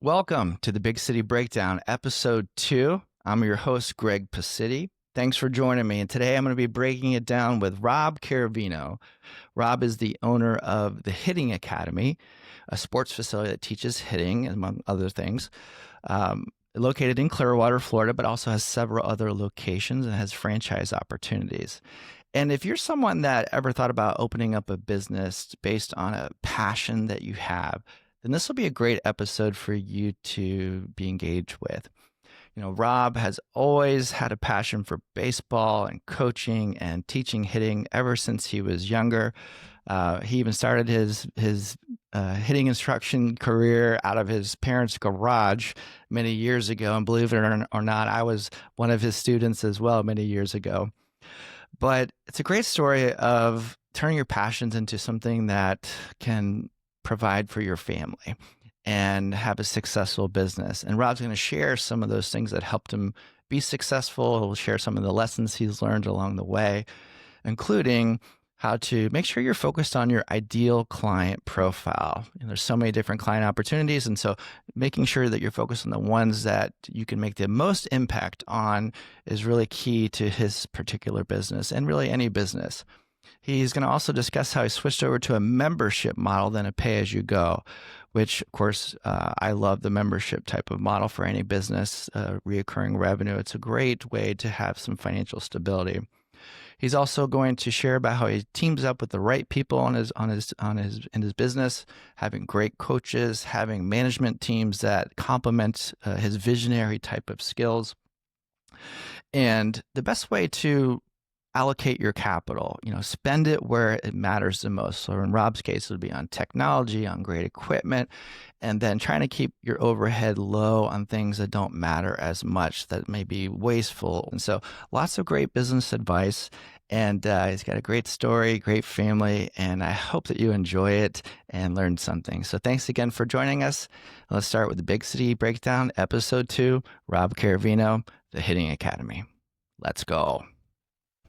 Welcome to the Big City Breakdown, episode 2. I'm your host, Greg Pacitti. Thanks for joining me. And today I'm going to be breaking it down with Rob Caravino. Rob is the owner of the Hitting Academy, a sports facility that teaches hitting, among other things. Located in Clearwater, Florida, but also has several other locations and has franchise opportunities. And if you're someone that ever thought about opening up a business based on a passion that you have, then this will be a great episode for you to be engaged with. You know, Rob has always had a passion for baseball and coaching and teaching hitting ever since he was younger. He even started his hitting instruction career out of his parents' garage many years ago. And believe it or not, I was one of his students as well many years ago. But it's a great story of turning your passions into something that can provide for your family and have a successful business. And Rob's going to share some of those things that helped him be successful. He'll share some of the lessons he's learned along the way, including how to make sure you're focused on your ideal client profile. And there's so many different client opportunities. And so making sure that you're focused on the ones that you can make the most impact on is really key to his particular business and really any business. He's going to also discuss how he switched over to a membership model than a pay-as-you-go, which, of course, I love the membership type of model for any business, reoccurring revenue. It's a great way to have some financial stability. He's also going to share about how he teams up with the right people in his business, having great coaches, having management teams that complement his visionary type of skills, and the best way to allocate your capital, spend it where it matters the most. So in Rob's case, it would be on technology, on great equipment, and then trying to keep your overhead low on things that don't matter as much, that may be wasteful. And so lots of great business advice. And he's got a great story, great family, and I hope that you enjoy it and learn something. So thanks again for joining us. Let's start with the Big City Breakdown, episode 2, Rob Caravino, the Hitting Academy. Let's go.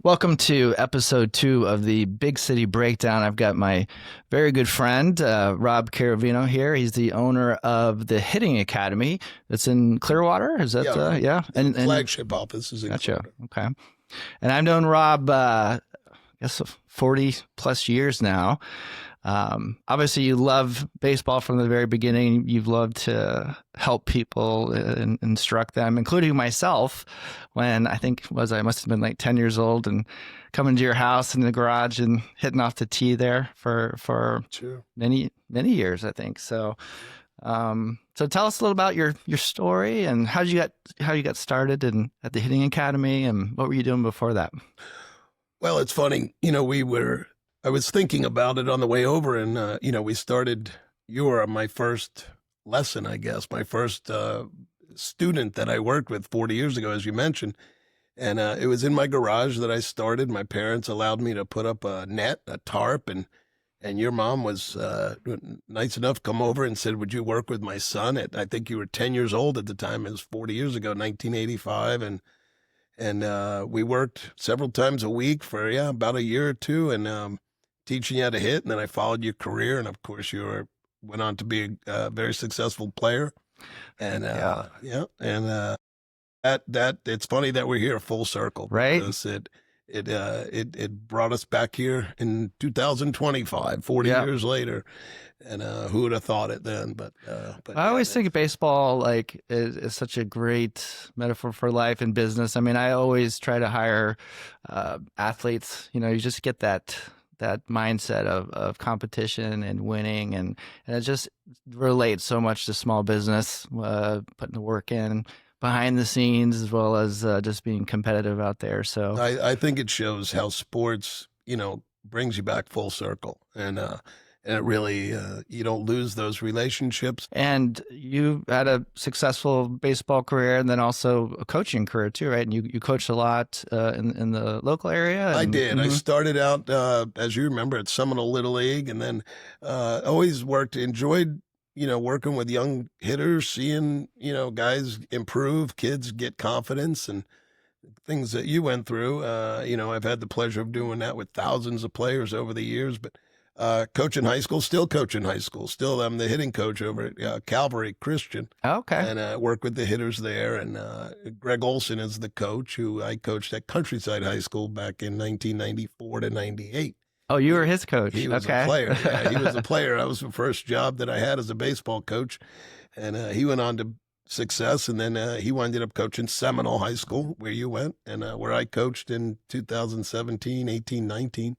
Welcome to episode 2 of the Big City Breakdown. I've got my very good friend, Rob Caravino here. He's the owner of the Hitting Academy that's in Clearwater. Is that, yeah? And flagship office is in Clearwater. Okay. And I've known Rob, I guess 40 plus years now. Obviously you love baseball from the very beginning. You've loved to help people and instruct them, including myself, when I must have been like 10 years old and coming to your house in the garage and hitting off the tee there for sure. many years, I think. So tell us a little about your story and how you got started at the Hitting Academy, and what were you doing before that? Well, it's funny, I was thinking about it on the way over, and we started. You were my first lesson, I guess, my first student that I worked with 40 years ago, as you mentioned, and it was in my garage that I started. My parents allowed me to put up a net, a tarp, and your mom was nice enough to come over and said, "Would you work with my son?" I think you were 10 years old at the time. It was 40 years ago, 1985, and we worked several times a week for about a year or two, and teaching you how to hit. And then I followed your career, and of course you went on to be a very successful player. And that it's funny that we're here full circle, right? Because it brought us back here in 2025, 40 years later. And who would have thought it then? But I always think baseball is such a great metaphor for life and business. I mean, I always try to hire athletes. You just get that mindset of competition and winning, and it just relates so much to small business, putting the work in behind the scenes, as well as just being competitive out there. So I think it shows how sports, brings you back full circle, and it really, you don't lose those relationships. And you had a successful baseball career, and then also a coaching career too, right? And you coached a lot in the local area. I did. Mm-hmm. I started out, as you remember, at Seminole Little League, and then always enjoyed, working with young hitters, seeing, guys improve, kids get confidence, and things that you went through. I've had the pleasure of doing that with thousands of players over the years, but Coaching high school, still coaching high school. Still, I'm the hitting coach over at Calvary Christian, Okay. and I work with the hitters there. And Greg Olson is the coach who I coached at Countryside High School back in 1994 to 98. Oh, you were his coach. He was a player. Yeah, he was a player. That was the first job that I had as a baseball coach. And he went on to success. And then he ended up coaching Seminole High School, where you went, and where I coached in 2017, 18, 19.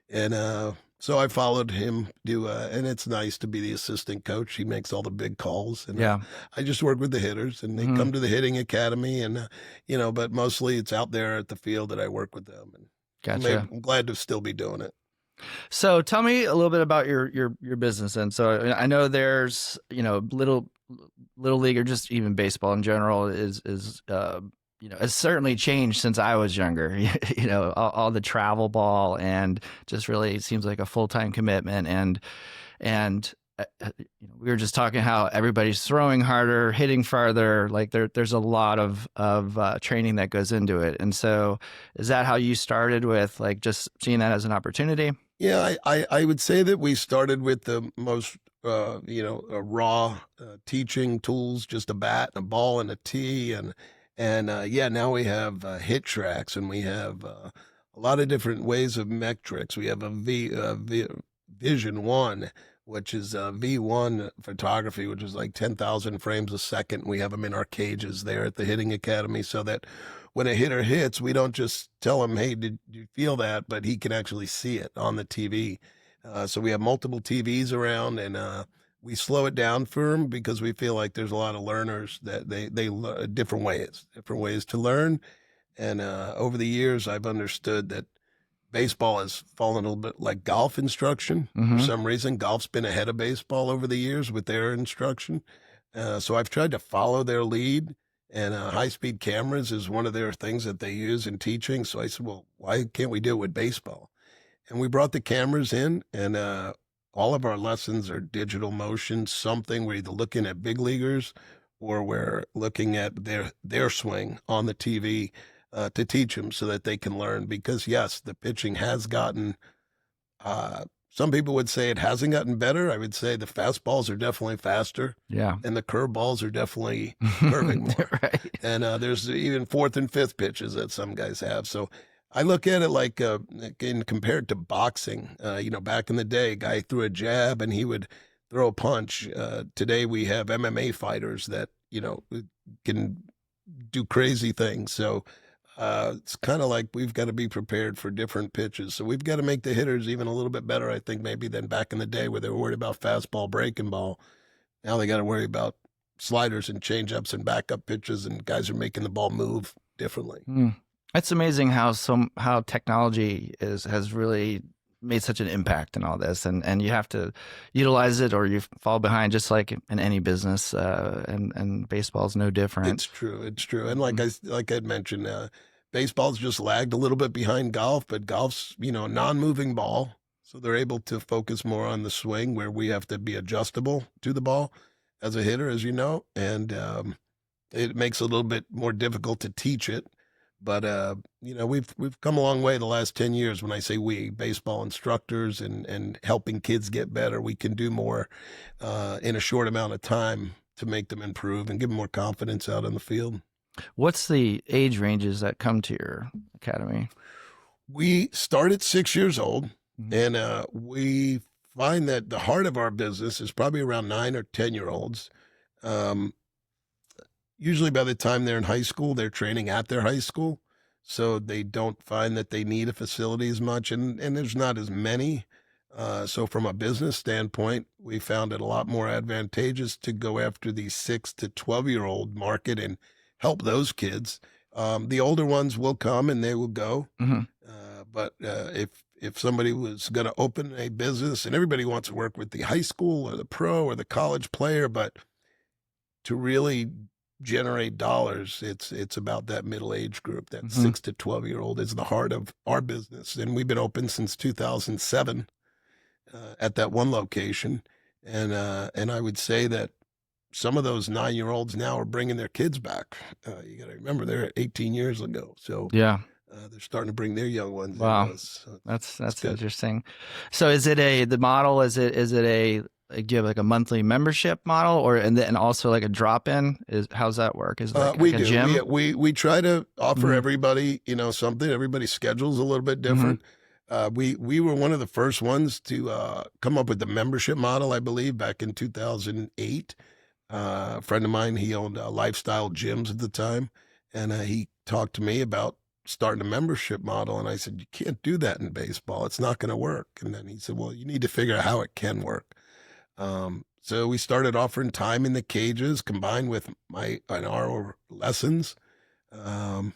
And so I followed him do, and it's nice to be the assistant coach. He makes all the big calls. And Yeah. I just work with the hitters, and they Mhm. come to the hitting academy. And, but mostly it's out there at the field that I work with them. And Gotcha. I'm glad to still be doing it. So tell me a little bit about your business. And so I know there's, little league, or just even baseball in general is it's certainly changed since I was younger. All the travel ball, and just really seems like a full-time commitment. And we were just talking how everybody's throwing harder, hitting farther. Like there's a lot of training that goes into it. And so is that how you started, with like just seeing that as an opportunity? Yeah, I would say that we started with the most, raw teaching tools, just a bat, a ball, and a tee, and now we have hit tracks, and we have a lot of different ways of metrics. We have a Vision One, which is V1 photography, which is like 10,000 frames a second. We have them in our cages there at the Hitting Academy, so that when a hitter hits, we don't just tell him, hey, did you feel that? But he can actually see it on the TV. So we have multiple TVs around, and we slow it down for them because we feel like there's a lot of learners that they different ways to learn. And over the years, I've understood that baseball has fallen a little bit like golf instruction. Mm-hmm. For some reason, golf's been ahead of baseball over the years with their instruction. So I've tried to follow their lead. And high-speed cameras is one of their things that they use in teaching. So I said, well, why can't we do it with baseball? And we brought the cameras in, and all of our lessons are digital motion, something we're either looking at big leaguers or we're looking at their swing on the TV to teach them so that they can learn. Because, yes, the pitching has gotten some people would say it hasn't gotten better. I would say the fastballs are definitely faster. Yeah. And the curveballs are definitely curving more. Right. And there's even fourth and fifth pitches that some guys have. So I look at it like compared to boxing. Back in the day, a guy threw a jab and he would throw a punch. Today we have MMA fighters that, can do crazy things. So it's kind of like we've got to be prepared for different pitches. So we've got to make the hitters even a little bit better, I think, maybe than back in the day where they were worried about fastball, breaking ball. Now they got to worry about sliders and changeups and backup pitches, and guys are making the ball move differently. It's amazing how technology has really made such an impact in all this, and you have to utilize it or you fall behind, just like in any business. And baseball is no different. It's true. And like I mentioned, baseball's just lagged a little bit behind golf, but golf's, a non-moving ball. So they're able to focus more on the swing, where we have to be adjustable to the ball as a hitter, as you know. And it makes it a little bit more difficult to teach it. But, we've come a long way the last 10 years. When I say we, baseball instructors and helping kids get better, we can do more in a short amount of time to make them improve and give them more confidence out on the field. What's the age ranges that come to your academy? We start at 6 years old, and we find that the heart of our business is probably around 9 or 10-year-olds. Usually by the time they're in high school, they're training at their high school, so they don't find that they need a facility as much, and there's not as many. So from a business standpoint, we found it a lot more advantageous to go after the 6 to 12-year-old market and help those kids. The older ones will come and they will go. But if somebody was going to open a business, and everybody wants to work with the high school or the pro or the college player, but to really generate dollars, it's about that middle age group. That 6 to 12-year-old is the heart of our business. And we've been open since 2007 at that one location. And I would say that some of those 9-year-olds now are bringing their kids back. You got to remember, they're 18 years ago. So yeah, They're starting to bring their young ones Wow. into us. So That's good. interesting. So is it the model, is it a, like, do you have like a monthly membership model, or, and then also like a drop-in? How's that work? Is it like, We a do. gym? We try to offer Mhm. everybody, something. Everybody's schedule's a little bit Mhm. different. We were one of the first ones to come up with the membership model, I believe, back in 2008. A friend of mine, he owned Lifestyle Gyms at the time, and he talked to me about starting a membership model. And I said, you can't do that in baseball. It's not going to work. And then he said, well, you need to figure out how it can work. So we started offering time in the cages combined with an hour lessons. Um,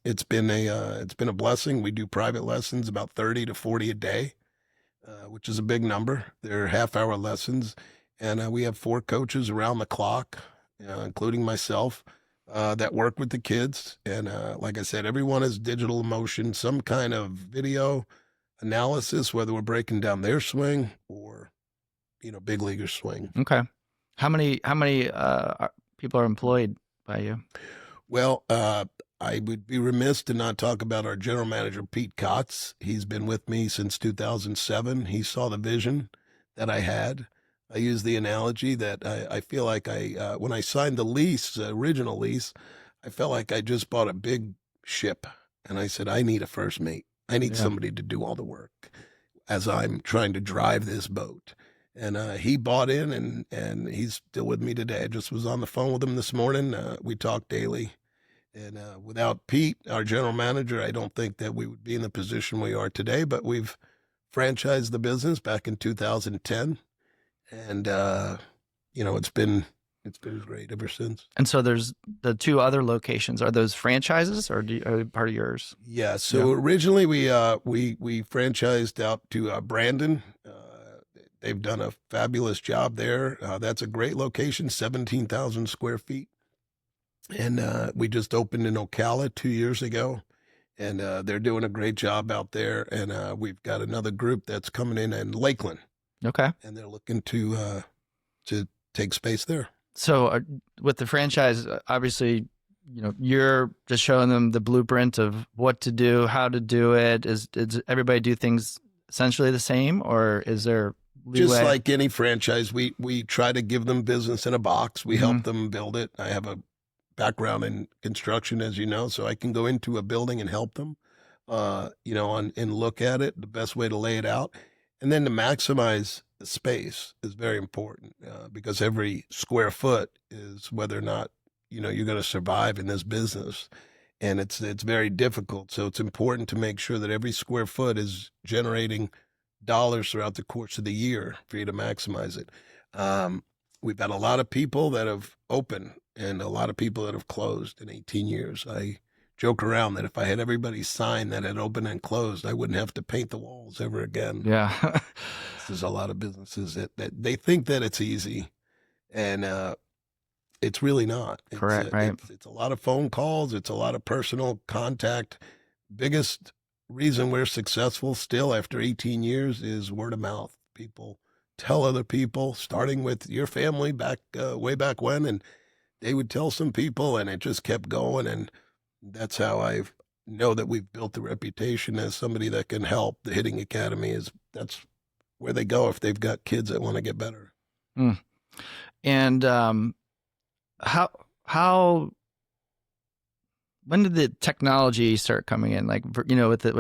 it's been a blessing. We do private lessons, about 30 to 40 a day, which is a big number. They're half-hour lessons, and we have 4 coaches around the clock, including myself, that work with the kids. And like I said, everyone has digital emotion, some kind of video analysis, whether we're breaking down their swing or big leaguer swing. Okay. How many people are employed by you? Well, I would be remiss to not talk about our general manager, Pete Kotz. He's been with me since 2007. He saw the vision that I had. I use the analogy that I feel like when I signed the lease, the original lease, I felt like I just bought a big ship. And I said, I need a first mate. I need Yeah. somebody to do all the work as I'm trying to drive this boat. And he bought in, and he's still with me today. I just was on the phone with him this morning. We talk daily. And without Pete, our general manager, I don't think that we would be in the position we are today. But we've franchised the business back in 2010, and it's been great ever since. And so there's the 2 other locations. Are those franchises, or are they part of yours? Yeah. So originally we franchised out to Brandon. They've done a fabulous job there. That's a great location, 17,000 square feet. And we just opened in Ocala 2 years ago, and they're doing a great job out there. And we've got another group that's coming in Lakeland. Okay. And they're looking to take space there. So with the franchise, obviously, you're just showing them the blueprint of what to do, how to do it. Does everybody do things essentially the same, or is there leeway? Just like any franchise, we try to give them business in a box. We help them build it. I have a background in construction, as you know, so I can go into a building and help them, and look at it, the best way to lay it out. And then to maximize the space is very important, because every square foot is whether or not, you're going to survive in this business. And it's very difficult. So it's important to make sure that every square foot is generating dollars throughout the course of the year for you to maximize it. We've had a lot of people that have opened and a lot of people that have closed in 18 years. I joke around that if I had everybody sign that had opened and closed, I wouldn't have to paint the walls ever again. Yeah. There's a lot of businesses that they think that it's easy, and it's really not. Correct, right. It's a lot of phone calls. It's a lot of personal contact. Biggest reason we're successful still after 18 years is word of mouth. People tell other people, starting with your family back way back when, and they would tell some people, and it just kept going. And that's how I know that we've built the reputation as somebody that can help. The Hitting Academy that's where they go if they've got kids that want to get better. And how when did the technology start coming in? Like, with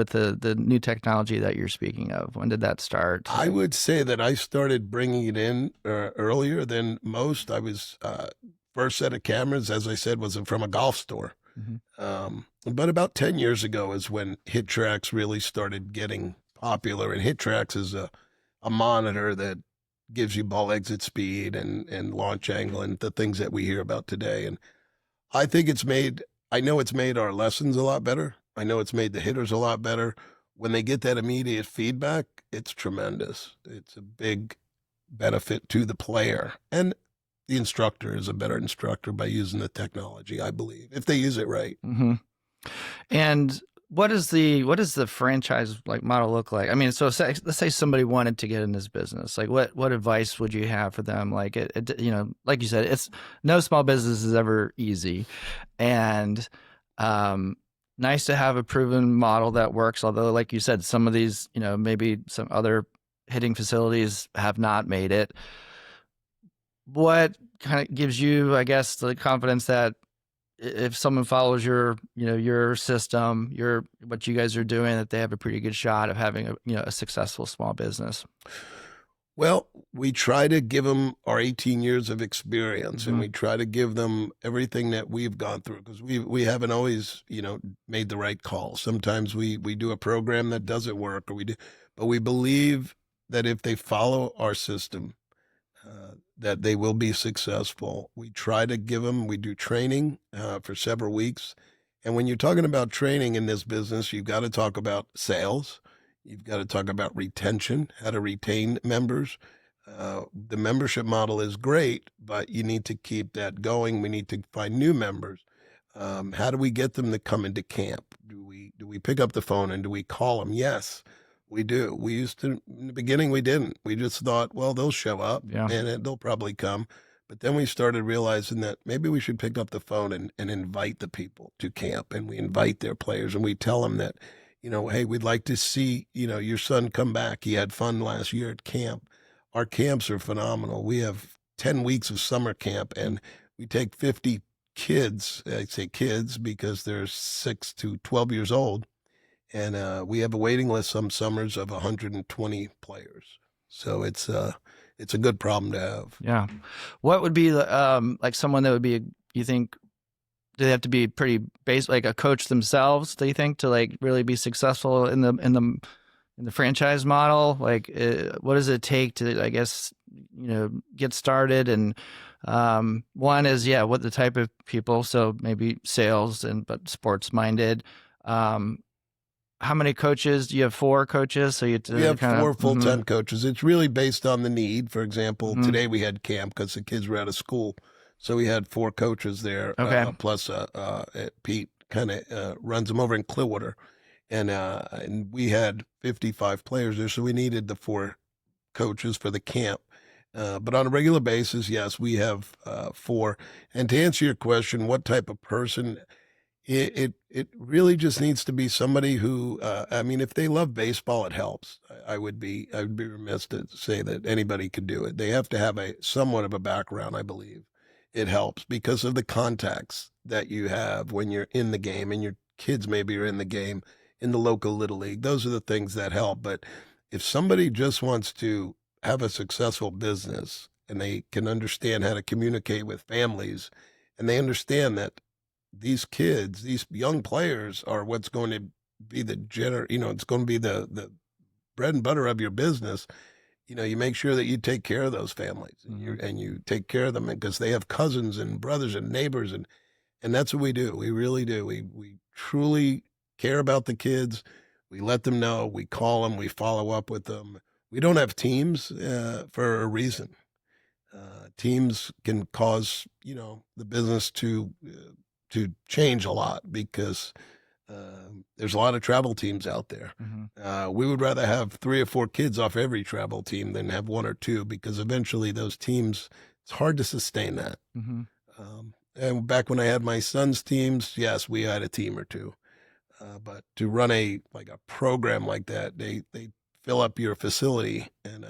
the new technology that you're speaking of, when did that start? I would say that I started bringing it in earlier than most. I was first set of cameras, as I said, was from a golf store. But about 10 years ago is when HitTrax really started getting popular. And HitTrax is a monitor that gives you ball exit speed and launch angle and the things that we hear about today. And I think I know it's made our lessons a lot better. I know it's made the hitters a lot better. When they get that immediate feedback, it's tremendous. It's a big benefit to the player. And the instructor is a better instructor by using the technology, I believe, if they use it right. And what does the franchise model look like? I mean, so let's say somebody wanted to get in this business. Like, what advice would you have for them? Like, like you said, it's no small business is ever easy, and nice to have a proven model that works. Although, like you said, some of these, maybe some other hitting facilities have not made it. What kind of gives you, I guess, the confidence that if someone follows your system, what you guys are doing, that they have a pretty good shot of having a successful small business? Well, we try to give them our 18 years of experience, and Mhm. we try to give them everything that we've gone through, because we haven't always, made the right call. Sometimes we do a program that doesn't work, but we believe that if they follow our system, that they will be successful. We try to give them. We do training for several weeks, and when you're talking about training in this business, you've got to talk about sales. You've got to talk about retention, how to retain members. The membership model is great, but you need to keep that going. We need to find new members. How do we get them to come into camp? Do we pick up the phone and do we call them? Yes, we do. We used to in the beginning. We didn't. We just thought, well, they'll show up Yeah. and they'll probably come. But then we started realizing that maybe we should pick up the phone and invite the people to camp, and we invite their players and we tell them that, hey, we'd like to see, your son come back. He had fun last year at camp. Our camps are phenomenal. We have 10 weeks of summer camp, and we take 50 kids. I say kids because they're 6 to 12 years old. And we have a waiting list some summers of 120 players. So it's a good problem to have. Yeah. What would be like someone that would be, you think, do they have to be pretty basic, like a coach themselves, do you think, to like really be successful in the franchise model? Like, what does it take to, I guess, get started? And one is, what the type of people, so maybe sales but sports minded. How many coaches? Do you have 4 coaches? So we have 4 full-time coaches. It's really based on the need. For example, today we had camp because the kids were out of school. So we had 4 coaches there, Okay. plus Pete kind of runs them over in Clearwater. And we had 55 players there, so we needed the 4 coaches for the camp. But on a regular basis, yes, we have 4. And to answer your question, what type of person, it really just needs to be somebody who, if they love baseball, it helps. I would be remiss to say that anybody could do it. They have to have somewhat of a background, I believe. It helps because of the contacts that you have when you're in the game, and your kids maybe are in the game in the local little league. Those are the things that help. But if somebody just wants to have a successful business, and they can understand how to communicate with families, and they understand that these kids, these young players, are what's going to be it's going to be the bread and butter of your business. You make sure that you take care of those families, and you take care of them because they have cousins and brothers and neighbors, and that's what we do. We really do. We truly care about the kids. We let them know. We call them. We follow up with them. We don't have teams for a reason. Teams can cause the business to change a lot because there's a lot of travel teams out there. We would rather have 3 or 4 kids off every travel team than have 1 or 2, because eventually those teams, it's hard to sustain that. And back when I had my son's teams, yes, we had a team or 2. But to run a program like that, they fill up your facility, and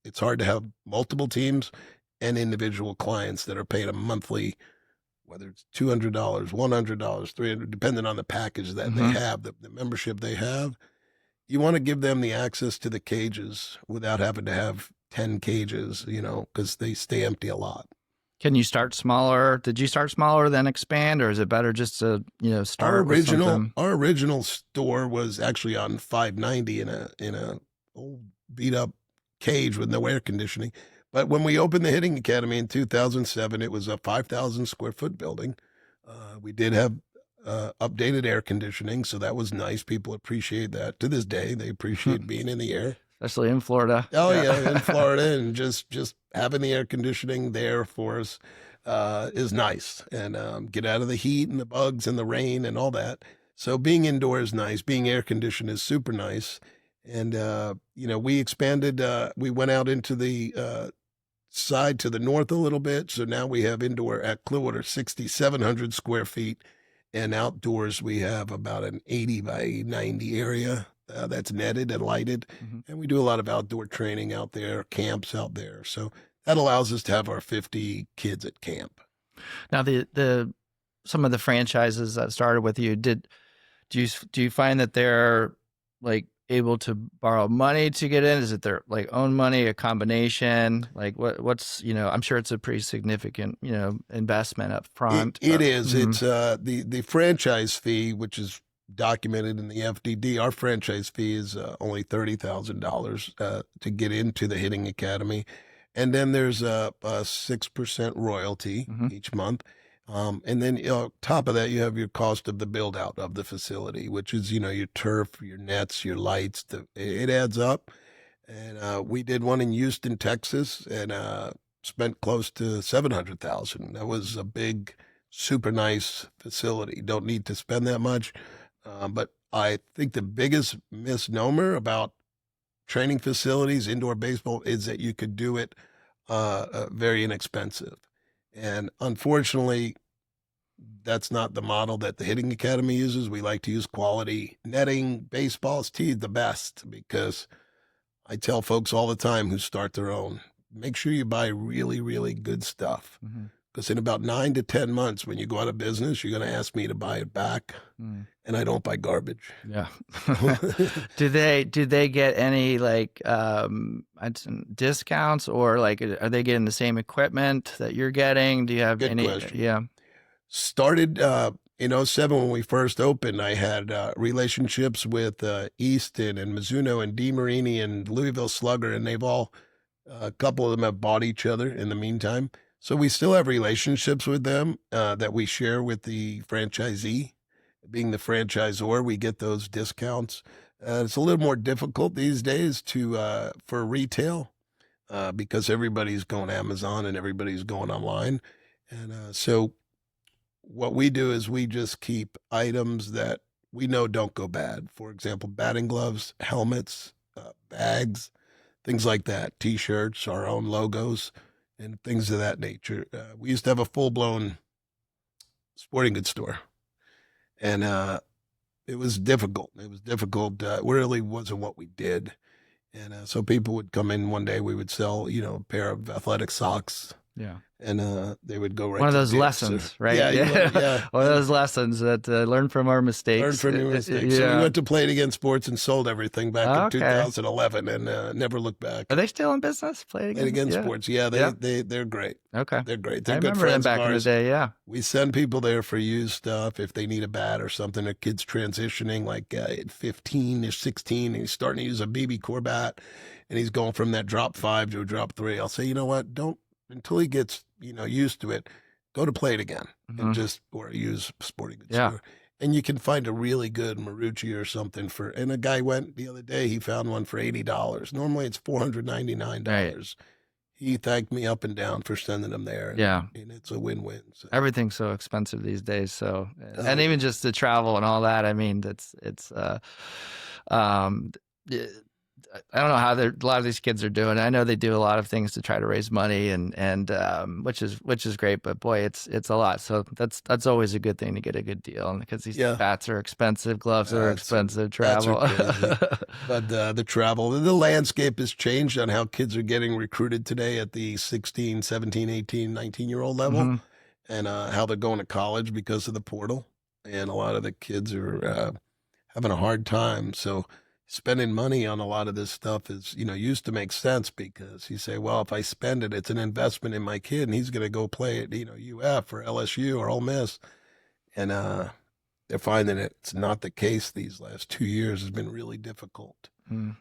it's hard to have multiple teams and individual clients that are paid a monthly, whether it's $200, $100, $300, depending on the package that they have, the membership they have. You want to give them the access to the cages without having to have 10 cages, because they stay empty a lot. Can you start smaller? Did you start smaller then expand, or is it better just to start with something? Our original store was actually on 590 in a old beat up cage with no air conditioning. But when we opened the Hitting Academy in 2007, it was a 5,000 square foot building. We did have updated air conditioning, so that was nice. People appreciate that. To this day, they appreciate being in the air. Especially in Florida. Oh, yeah, in Florida. And just having the air conditioning there for us is nice. And get out of the heat and the bugs and the rain and all that. So being indoors is nice. Being air conditioned is super nice. And, we expanded. We went out into the side to the north a little bit. So now we have indoor at Clearwater, 6,700 square feet. And outdoors, we have about an 80 by 90 area that's netted and lighted. Mhm. And we do a lot of outdoor training out there, camps out there. So that allows us to have our 50 kids at camp. Now, the some of the franchises that started with you, do you find that they're like able to borrow money to get in? Is it their like own money, a combination? Like what's, I'm sure it's a pretty significant, investment up front. It is. Mhm. It's the franchise fee, which is documented in the FDD. Our franchise fee is only $30,000 to get into the Hitting Academy, and then there's a 6% royalty Mhm. each month. And then on top of that, you have your cost of the build out of the facility, which is your turf, your nets, your lights. It adds up. And we did one in Houston, Texas, and spent close to 700,000. That was a big, super nice facility. Don't need to spend that much. But I think the biggest misnomer about training facilities, indoor baseball, is that you could do it very inexpensive. And unfortunately, that's not the model that the Hitting Academy uses. We like to use quality netting, baseballs, tees, the best, because I tell folks all the time who start their own, make sure you buy really, really good stuff. Mhm. Because in about 9 to 10 months, when you go out of business, you're going to ask me to buy it back, Mm. and I don't buy garbage. Yeah. Do they get any like discounts, or like are they getting the same equipment that you're getting? Do you have Good any? question. Yeah. Started in '07 when we first opened. I had relationships with Easton and Mizuno and DeMarini and Louisville Slugger, and they've all, a couple of them have bought each other in the meantime. So we still have relationships with them that we share with the franchisee. Being the franchisor, we get those discounts. It's a little more difficult these days to for retail because everybody's going Amazon and everybody's going online. And so what we do is we just keep items that we know don't go bad. For example, batting gloves, helmets, bags, things like that, T-shirts, our own logos, and things of that nature. We used to have a full-blown sporting goods store, and it was difficult. It was difficult. It really wasn't what we did. And so people would come in one day, we would sell, a pair of athletic socks, Yeah. and they would go right One of to those dips or- lessons, right? Yeah, yeah. One of those lessons that learn from our mistakes. Learn from your mistakes. So we went to Play It Again Sports and sold everything back in Okay. 2011 and never looked back. Are they still in business? Play It Again? Play It Again Yeah. Sports. Yeah, Yeah. they're great. Okay. They're great. I They're good remember them friends back of in the ours. day. Yeah. We send people there for used stuff if they need a bat or something. A kid's transitioning like at 15 or 16 and he's starting to use a BB Core bat and he's going from that drop 5 to a drop 3. I'll say, you know what? Don't, until he gets, used to it, go to Play It Again and or use sporting goods store. And you can find a really good Marucci or something and a guy went the other day, he found one for $80. Normally it's $499. Right. He thanked me up and down for sending him there. Yeah. And it's a win-win. So. Everything's so expensive these days. So, and even just the travel and all that, I mean, I don't know how a lot of these kids are doing. I know they do a lot of things to try to raise money and which is great, but boy, it's a lot. So that's always a good thing to get a good deal, because these bats are expensive, gloves are expensive, travel. But the travel, the landscape has changed on how kids are getting recruited today at the 16, 17, 18, 19-year-old level, and how they're going to college because of the portal. And a lot of the kids are having a hard time. So spending money on a lot of this stuff is, used to make sense because you say, well, if I spend it, it's an investment in my kid and he's going to go play at, UF or LSU or Ole Miss. And they're finding it's not the case these last 2 years. Has been really difficult to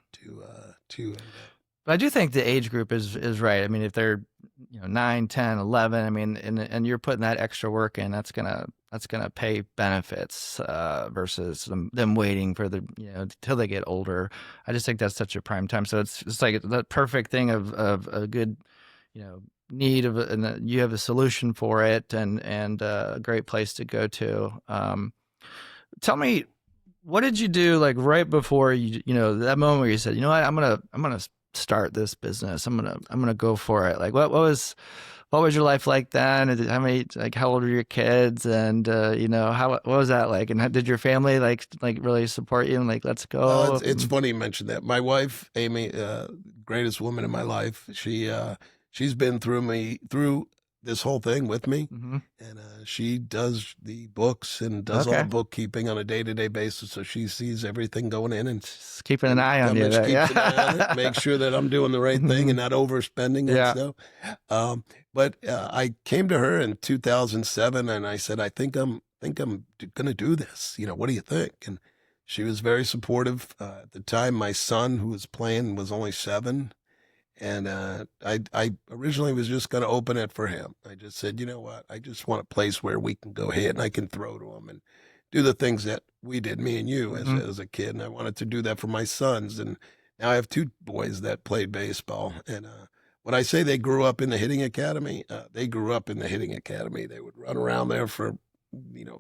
But I do think the age group is right. I mean, if they're 9, 10, 11, I mean, and you're putting that extra work in, that's gonna pay benefits versus them waiting for till they get older. I just think that's such a prime time. So it's like the perfect thing of a good need and you have a solution for it and a great place to go to. Tell me, what did you do like right before that moment where you said, you know what, I'm gonna start this business. I'm gonna go for it. Like what was what was your life like then? And how many, like, how old were your kids? And, what was that like? And how, did your family like really support you and like, let's Well, go? it's funny you mentioned that. My wife, Amy, greatest woman in my life, she's been through this whole thing with me, Mm-hmm. and she does the books and does all the Okay. bookkeeping on a day-to-day basis. So she sees everything going in Just keeping an and eye how on you much there. keeps an eye on it, Yeah. make sure that I'm doing the right thing and not overspending on Yeah. stuff. Um, but I came to her in 2007, and I said, I think I'm going to do this. What do you think? And she was very supportive. At the time, my son, who was playing, was only 7. And I originally was just going to open it for him. I just said, you know what? I just want a place where we can go ahead and I can throw to him and do the things that we did, me and you, as Hmm. as a kid. And I wanted to do that for my sons. And now I have 2 boys that played baseball. And when I say they grew up in the hitting academy, they grew up in the hitting academy. They would run around there for,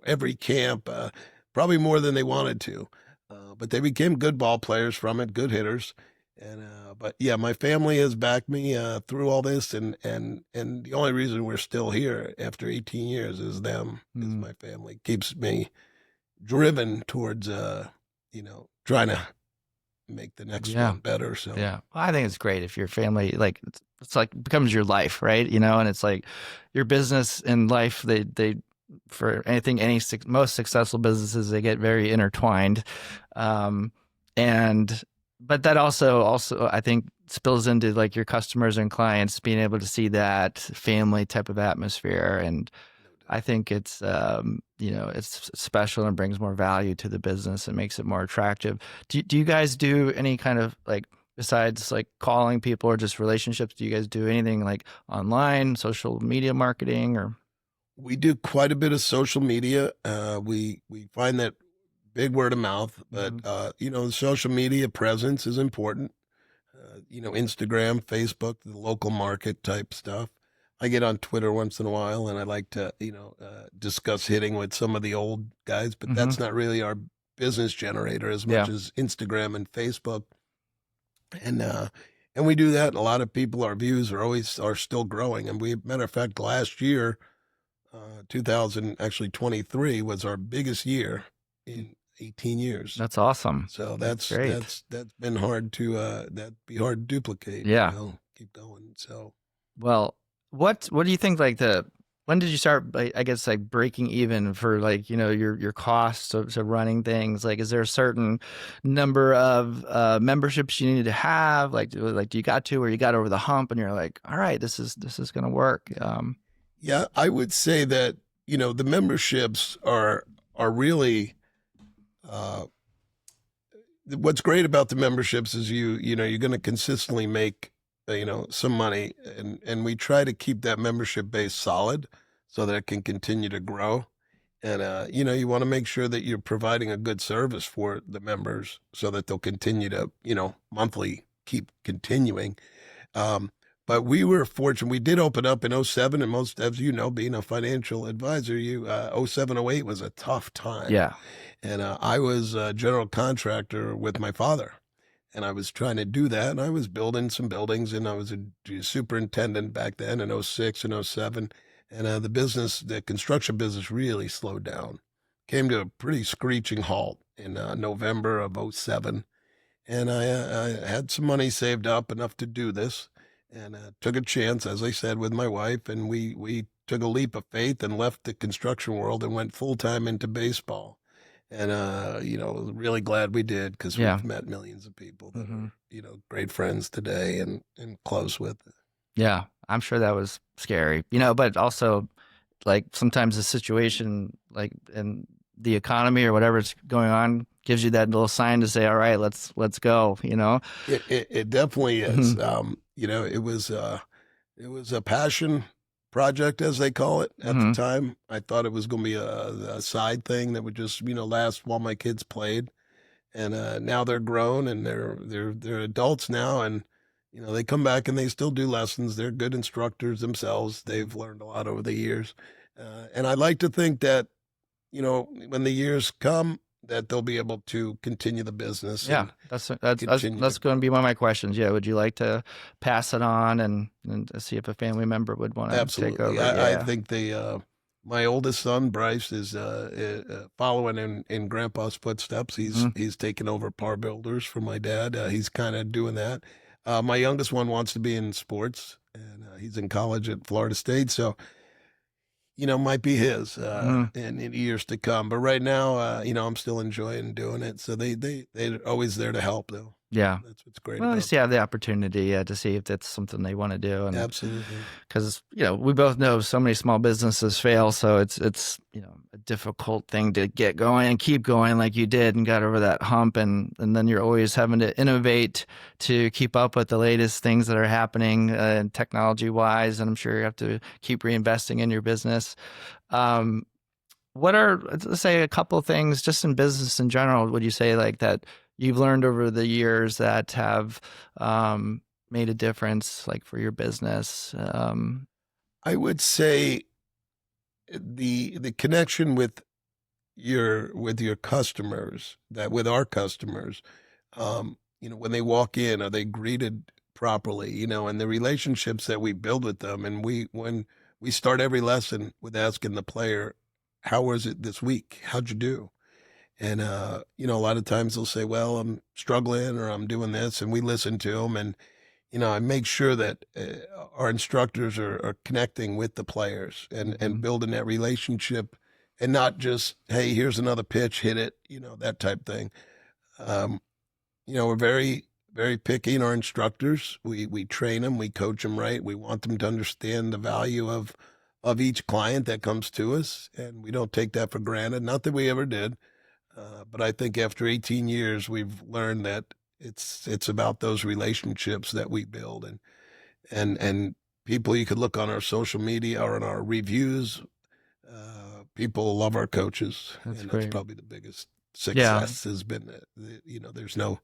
every camp, probably more than they wanted to. But they became good ball players from it, good hitters. And but yeah, my family has backed me through all this, and the only reason we're still here after 18 years is them, is Mm. my family keeps me driven towards trying to make the next Yeah. one better. So Yeah. Well, I think it's great if your family, like, it's like becomes your life, right? And it's like your business and life, they, for anything, most successful businesses, they get very intertwined. Um, and, but that also, I think spills into like your customers and clients being able to see that family type of atmosphere. And no I doubt. think it's special and brings more value to the business and makes it more attractive. Do you guys do any kind of like, besides like calling people or just relationships, do you guys do anything like online, social media marketing or? We do quite a bit of social media. We find that big word of mouth, but Mhm. the social media presence is important. Instagram, Facebook, the local market type stuff. I get on Twitter once in a while, and I like to, discuss hitting with some of the old guys, but Mhm. that's not really our business generator as much Yeah. as Instagram and Facebook. And and we do that. And a lot of people, our views are still growing. And matter of fact, last year, 2000 actually 23 was our biggest year in 18 years. That's awesome. So That's that's great. that's that's been hard to that'd be hard to duplicate, Yeah. keep going. So Well, what do you think like when did you start like, I guess like breaking even for like, your costs of running things? Like is there a certain number of memberships you need to have? Like do you got to where you got over the hump and you're like, all right, this is gonna work. yeah, I would say that, the memberships are really uh what's great about the memberships is you're going to consistently make some money, and we try to keep that membership base solid so that it can continue to grow. And you want to make sure that you're providing a good service for the members so that they'll continue to, monthly keep continuing. Um, but we were fortunate. We did open up in '07, and most, as you know, being a financial advisor, '07, '08 was a tough time. Yeah. And I was a general contractor with my father, and I was trying to do that. And I was building some buildings, and I was a superintendent back then in '06 and '07. And the construction business really slowed down, came to a pretty screeching halt in November of '07. And I had some money saved up enough to do this, and took a chance, as I said, with my wife. And we took a leap of faith and left the construction world and went full time into baseball. And really glad we did, because Yeah. we've met millions of people that Hmm. are great friends today and close with. Yeah. I'm sure that was scary, but also like sometimes the situation like in the economy or whatever's going on gives you that little sign to say, all right, let's go. It definitely is. Mhm. It was a passion project, as they call it at the Mhm. time. I thought it was going to be a side thing that would just last while my kids played. And now they're grown, and they're adults now, and they come back and they still do lessons. They're good instructors themselves. They've learned a lot over the years, and I like to think that when the years come, that they'll be able to continue the business. Yeah, And that's continue that's to going to grow. be one of my questions. Yeah, would you like to pass it on and to see if a family member would want to take Absolutely. over? I Yeah. think my oldest son, Bryce, is following in Grandpa's footsteps. Mhm. He's taken over Par Builders for my dad. He's kind of doing that. My youngest one wants to be in sports, and he's in college at Florida State. So, might be his Mhm. in years to come. But right now, I'm still enjoying doing it. So they're always there to help, though. Yeah. That's what's great Well, at about least you them. have the opportunity, yeah, to see if that's something they want to do, and Absolutely. because we both know so many small businesses fail, so it's a difficult thing to get going and keep going like you did and got over that hump, and then you're always having to innovate to keep up with the latest things that are happening technology wise, and I'm sure you have to keep reinvesting in your business. Um, what are, let's say, a couple of things just in business in general, would you say, like, that you've learned over the years that have made a difference, like, for your business? I would say the connection with your customers, that with our customers, when they walk in, are they greeted properly, and the relationships that we build with them. And when we start every lesson with asking the player, how was it this week? How'd you do? And, a lot of times they'll say, well, I'm struggling or I'm doing this. And we listen to them. And, I make sure that our instructors are connecting with the players and Mhm. building that relationship, and not just, hey, here's another pitch, hit it, that type thing. Um, we're very, very picky in our instructors. We train them, we coach them right. We want them to understand the value of each client that comes to us, and we don't take that for granted. Not that we ever did, but I think after 18 years, we've learned that it's about those relationships that we build, and people, you could look on our social media or on our reviews. People love our coaches, That's and that's great. probably the biggest Yeah. success has been that, there's no,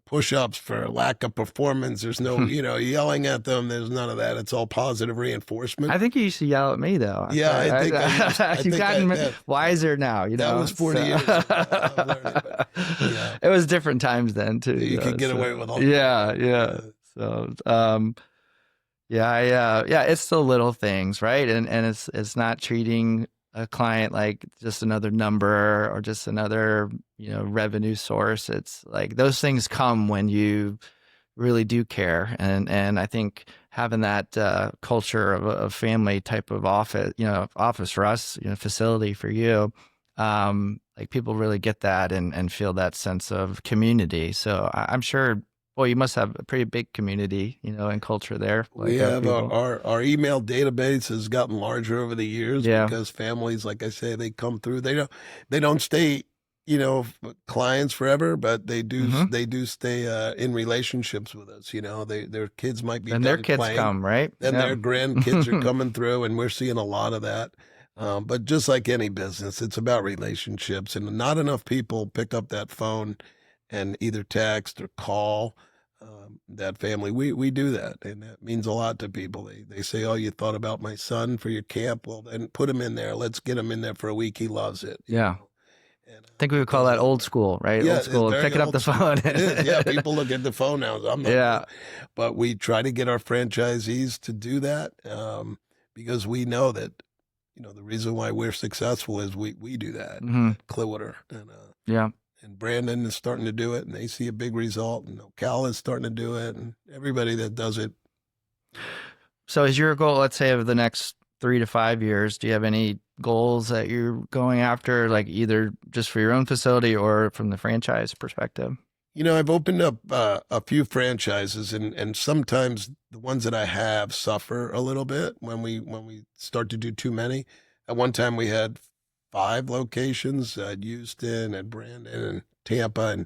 push-ups for lack of performance. There's no, yelling at them. There's none of that. It's all positive reinforcement. I think you used to yell at me though. Yeah, I You've think gotten that wiser now, that was 40 So years ago. I'm learning, but yeah, it was different times then too. you could get So away with all kind yeah, of yeah. So yeah, yeah, it's the little things, right? And it's not treating a client like just another number or just another revenue source. It's like those things come when you really do care, and I think having that culture of a family type of office for us, facility for you, like people really get that and feel that sense of community. So I'm sure, well, you must have a pretty big community, and culture there, We like have people. our email database has gotten larger over the years Yeah. because families, like I say, they come through. They don't stay, clients forever, but they do Hmm. they do stay in relationships with us. Their kids might be And their done kids playing, come, right? then Yeah. their grandkids are coming through, and we're seeing a lot of that. But just like any business, it's about relationships, and not enough people pick up that phone and either text or call that family. We do that, and that means a lot to people. They say, "Oh, you thought about my son for your camp? Well, then put him in there. Let's get him in there for a week. He loves it." Yeah. And I think we would that call goes a that long old way. school, right? Yeah, Old it's school, very picking up old the school. phone. It is. Yeah, people look at the phone now. I'm not doing Yeah. it. But we try to get our franchisees to do that because we know that the reason why we're successful is we do that. Hmm. Clearwater Yeah. and Brandon is starting to do it, and they see a big result. And Cal is starting to do it, and everybody that does it. So is your goal, let's say, over the next 3 to 5 years, do you have any goals that you're going after, like either just for your own facility or from the franchise perspective? I've opened up a few franchises, and sometimes the ones that I have suffer a little bit when we start to do too many. At one time, we had 5 locations at Houston and Brandon and Tampa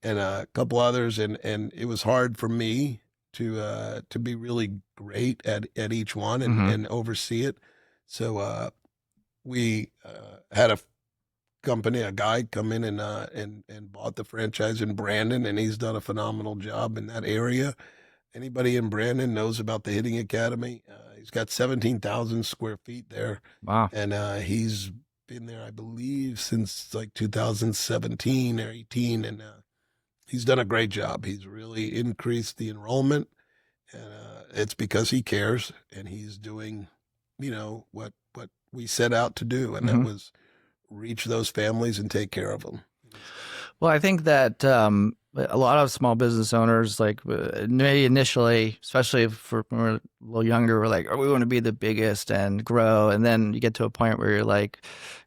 and a couple others, and it was hard for me to be really great at each one Hmm. and oversee it. So we had a guy come in and bought the franchise in Brandon, and he's done a phenomenal job in that area. Anybody in Brandon knows about the Hitting Academy. He's got 17,000 square feet there, Wow. and he's been there, I believe, since like 2017 or 18, and he's done a great job. He's really increased the enrollment, and it's because he cares, and he's doing, what we set out to do, and that was reach those families and take care of them. Well, I think that a lot of small business owners, like maybe initially, especially if we're a little younger, we're like, oh, we want to be the biggest and grow. And then you get to a point where you're like,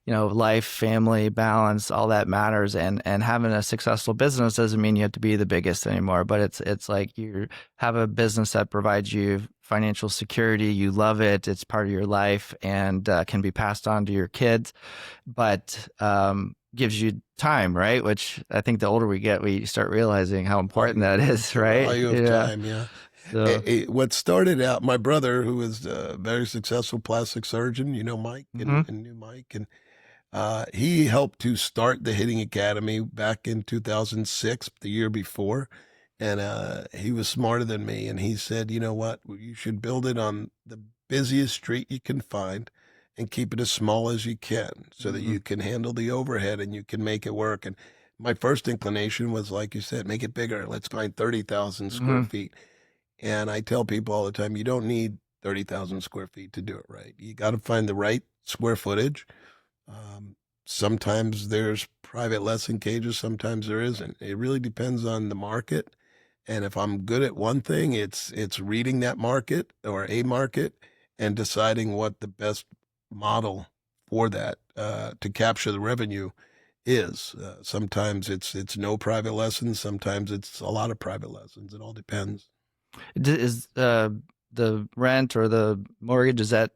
life, family, balance, all that matters. And having a successful business doesn't mean you have to be the biggest anymore. But it's like you have a business that provides you financial security. You love it. It's part of your life and can be passed on to your kids. But gives you time, right? Which I think the older we get, we start realizing how important that is, right? Value of time, yeah. So, what started out, my brother, who was a very successful plastic surgeon, Mike, and knew Mike, and he helped to start the Hitting Academy back in 2006, the year before, and he was smarter than me, and he said, you know what, you should build it on the busiest street you can find, and keep it as small as you can so that you can handle the overhead and you can make it work. And my first inclination was, like you said, make it bigger. Let's find 30,000 square feet. And I tell people all the time, you don't need 30,000 square feet to do it right. You got to find the right square footage. Sometimes there's private lesson cages, sometimes there isn't. It really depends on the market. And if I'm good at one thing, it's reading that market or a market and deciding what the best model for that to capture the revenue is. Sometimes it's no private lessons. Sometimes it's a lot of private lessons. It all depends. Is the rent or the mortgage, is that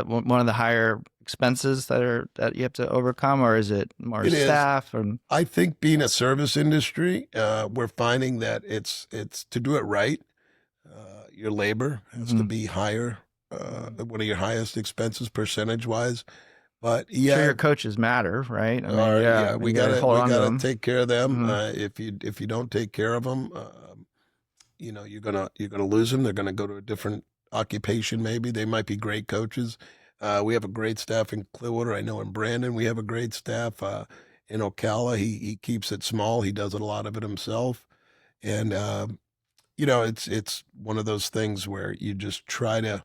one of the higher expenses that you have to overcome, or is it more staff? I think being a service industry, we're finding that it's to do it right. Your labor has to be higher. One of your highest expenses percentage wise, but yeah, sure, your coaches matter, right? I mean, we gotta take care of them. If you don't take care of them, you're gonna lose them. They're gonna go to a different occupation. Maybe they might be great coaches. We have a great staff in Clearwater. I know in Brandon we have a great staff. In Ocala, he keeps it small. He does a lot of it himself, and it's one of those things where you just try to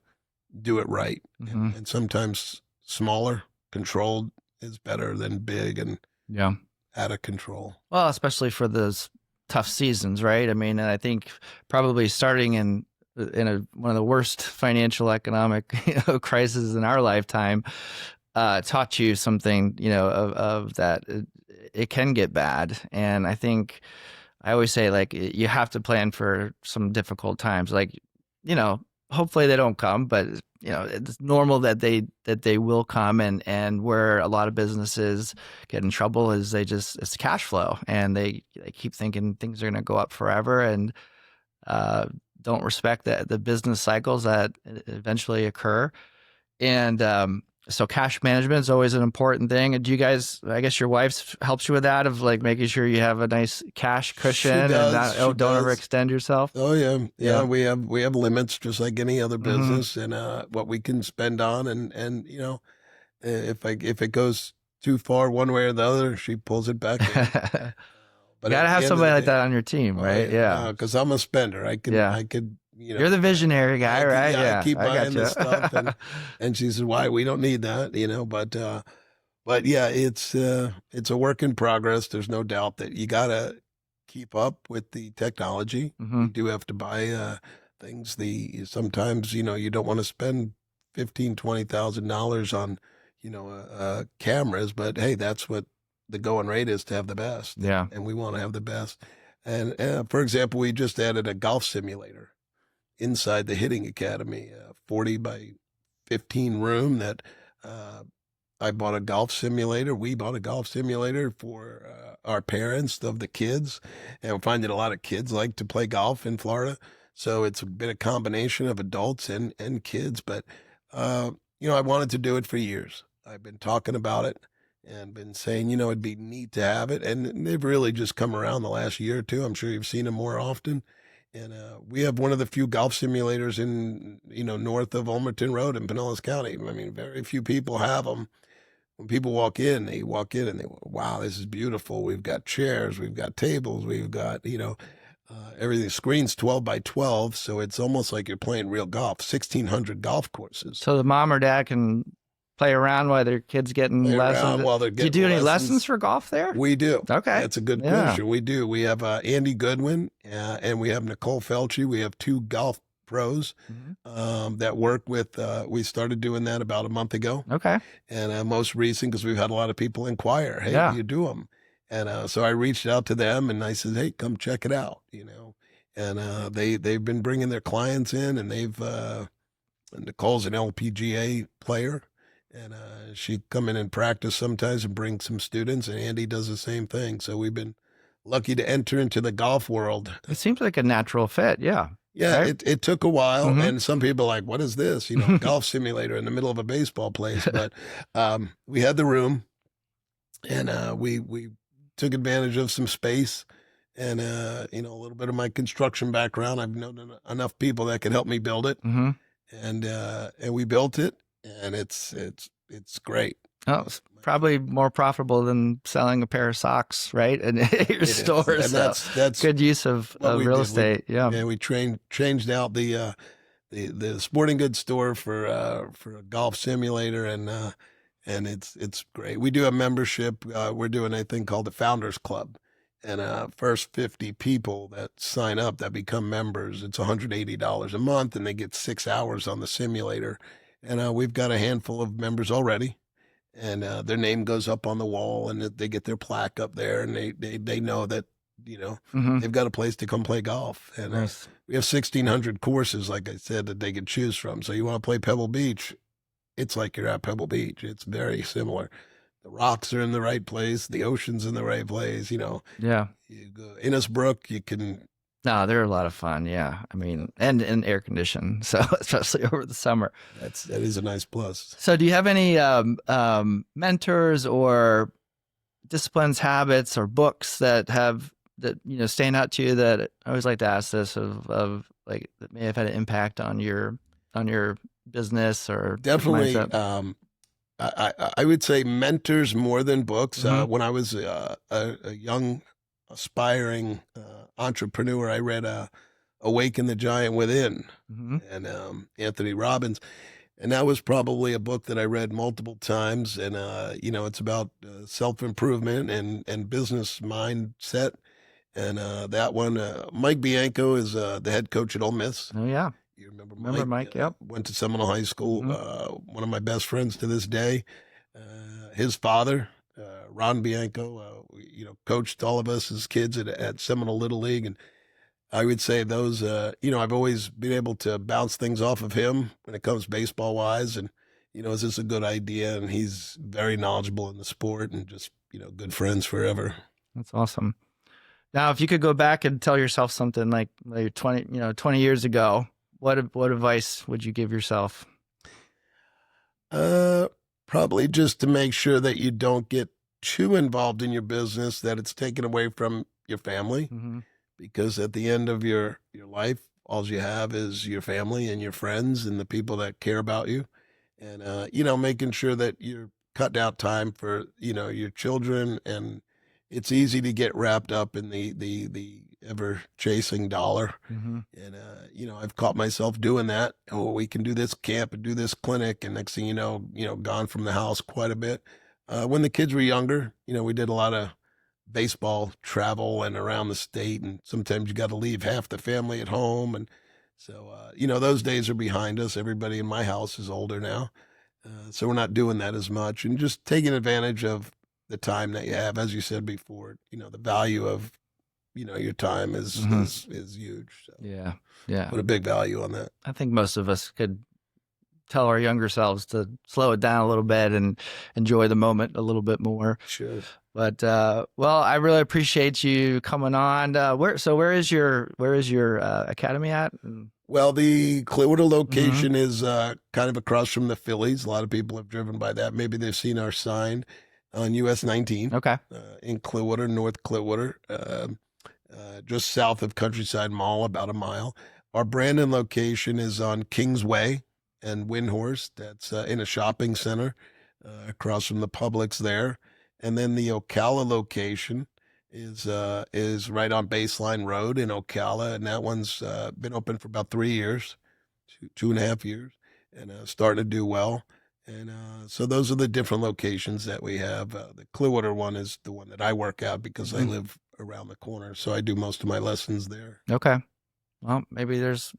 do it right. And sometimes smaller, controlled is better than big and out of control. Well, especially for those tough seasons, right? I mean, and I think probably starting in one of the worst financial economic crises in our lifetime taught you something, of that it can get bad. And I think I always say, like, you have to plan for some difficult times, like, hopefully they don't come, but it's normal that they will come, and where a lot of businesses get in trouble is it's cash flow, and they keep thinking things are going to go up forever, and don't respect the business cycles that eventually occur. And so cash management is always an important thing. And do you guys, I guess your wife helps you with that, of like making sure you have a nice cash cushion and don't overextend yourself? Oh yeah. We have limits just like any other business, and what we can spend on, and if it goes too far one way or the other, she pulls it back in. But you gotta have somebody like that on your team, right? Because I'm a spender. I could. You're the visionary guy, right? Yeah, I keep buying this stuff, and she says, "Why? We don't need that," But yeah, it's a work in progress. There's no doubt that you gotta keep up with the technology. You do have to buy things. Sometimes you don't want to spend $15,000-$20,000 on cameras, but hey, that's what the going rate is, to have the best. Yeah, and we want to have the best. And for example, we just added a golf simulator inside the Hitting Academy, a 40 by 15 room that I bought a golf simulator. We bought a golf simulator for our parents of the kids, and we're finding a lot of kids like to play golf in Florida. So it's been a combination of adults and kids. But, I wanted to do it for years. I've been talking about it and been saying, it'd be neat to have it. And they've really just come around the last year or two. I'm sure you've seen them more often. And we have one of the few golf simulators in, north of Ulmerton Road in Pinellas County. I mean, very few people have them. when people walk in, they walk in and they, wow, this is beautiful. We've got chairs, we've got tables, we've got, everything. Screen's 12 by 12, so it's almost like you're playing real golf. 1,600 golf courses. So the mom or dad can play around while their kids getting Play around lessons. while they're Do you getting do any lessons. lessons for golf there? We do. Okay. That's a good Yeah. question. We do. We have Andy Goodwin and we have Nicole Felci. We have two golf pros that work with. We started doing that about a month ago. Okay. And most recent, because we've had a lot of people inquire, hey, Yeah. do you do them? And so I reached out to them and I said, hey, come check it out, And they've been bringing their clients in, and Nicole's an LPGA player, and she come in and practice sometimes and bring some students, and Andy does the same thing. So we've been lucky to enter into the golf world. It seems like a natural fit. Yeah. Yeah, Right. it took a while, Mhm. and some people are like, what is this? Golf simulator in the middle of a baseball place. But we had the room, and we took advantage of some space. And, a little bit of my construction background. I've known enough people that could help me build it. Mm-hmm. And we built it, and it's great. Oh, it's probably more profitable than selling a pair of socks, right? And your It is. store. And So that's good use of what we real did. estate. Yeah. Yeah, we changed out the sporting goods store for a golf simulator, and it's great. We do a membership. We're doing a thing called the Founders Club. And first 50 people that sign up that become members, it's $180 a month, and they get 6 hours on the simulator. And we've got a handful of members already, and their name goes up on the wall, and they get their plaque up there, and they know that Mm-hmm. they've got a place to come play golf. And Nice. we have 1,600 courses, like I said, that they can choose from. So you want to play Pebble Beach, it's like you're at Pebble Beach. It's very similar. The rocks are in the right place. The ocean's in the right place. Yeah. You go Innisbrook, you can. No, they're a lot of fun. Yeah. I mean, and air conditioned. So especially over the summer. That is a nice plus. So do you have any mentors or disciplines, habits, or books that stand out to you that I always like to ask this of like that may have had an impact on your business or Definitely. mindset? I would say mentors more than books. Mhm. When I was a young, aspiring entrepreneur, I read Awaken the Giant Within Mhm. and Anthony Robbins. And that was probably a book that I read multiple times. And, it's about self-improvement and business mindset. And that one, Mike Bianco is the head coach at Ole Miss. Oh yeah. You remember Mike? Remember Mike? Yep. Went to Seminole High School. Mhm. One of my best friends to this day. His father, Ron Bianco, coached all of us as kids at Seminole Little League. And I would say those, I've always been able to bounce things off of him when it comes baseball wise. And, is this a good idea? And he's very knowledgeable in the sport and just, good friends forever. That's awesome. Now, if you could go back and tell yourself something like 20 years ago, what advice would you give yourself? Probably just to make sure that you don't get too involved in your business, that it's taken away from your family, Mm-hmm. because at the end of your life, all you have is your family and your friends and the people that care about you. And, making sure that you're cutting out time for, your children. And it's easy to get wrapped up in the ever chasing dollar. Mm-hmm. And, I've caught myself doing that. Oh, we can do this camp and do this clinic. And next thing gone from the house quite a bit. When the kids were younger, we did a lot of baseball travel and around the state. And sometimes you got to leave half the family at home. And so, those days are behind us. Everybody in my house is older now. So we're not doing that as much, and just taking advantage of the time that you have. As you said before, the value of, your time is huge. So Yeah. put a big value on that. I think most of us could tell our younger selves to slow it down a little bit and enjoy the moment a little bit more. Sure. But I really appreciate you coming on. Where is your academy at? Well, the Clearwater location is kind of across from the Phillies. A lot of people have driven by that. Maybe they've seen our sign on US 19 Okay. in Clearwater, North Clearwater, just south of Countryside Mall, about a mile. Our Brandon location is on Kingsway and Windhorse. That's in a shopping center. across from the Publix there. And then the Ocala location is right on Baseline Road in Ocala, and that one's been open for about 3 years, 2.5 years, and starting to do well. And so those are the different locations that we have. The Clearwater one is the one that I work out because I live around the corner, so I do most of my lessons there. Okay. Well, maybe there's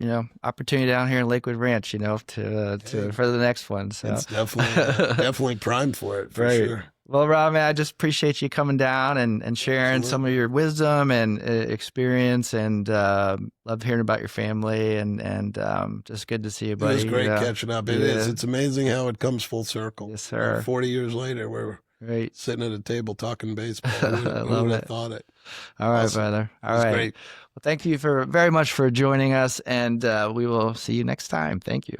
opportunity down here in Lakewood Ranch, to for the next one. So it's definitely primed for it, for sure. Well, Rob, man, I just appreciate you coming down and sharing some of your wisdom and experience, and love hearing about your family, and just good to see you, buddy. It was great catching up. It is. It's amazing how it comes full circle. Yes, sir. 40 years later, we're sitting at a table talking baseball. Who would have thought it? All right, brother. All right. Great. Well, thank you very much for joining us, and we will see you next time. Thank you.